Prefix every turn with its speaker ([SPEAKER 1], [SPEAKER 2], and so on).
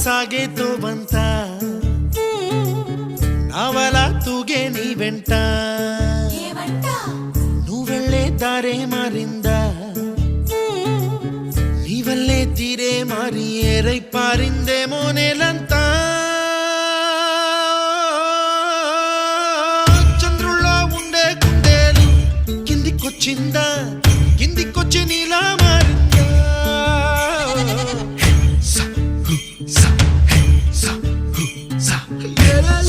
[SPEAKER 1] సాగేతో బంత నావల తూగే నీ వెంట నువ్వెళ్ళే దారే మారిందా నీ వల్లే తీరే మారి ఏరై పారిందేమో నేలంతా చంద్రుల్లో ఉండే గుండెలు కిందికొచ్చిందా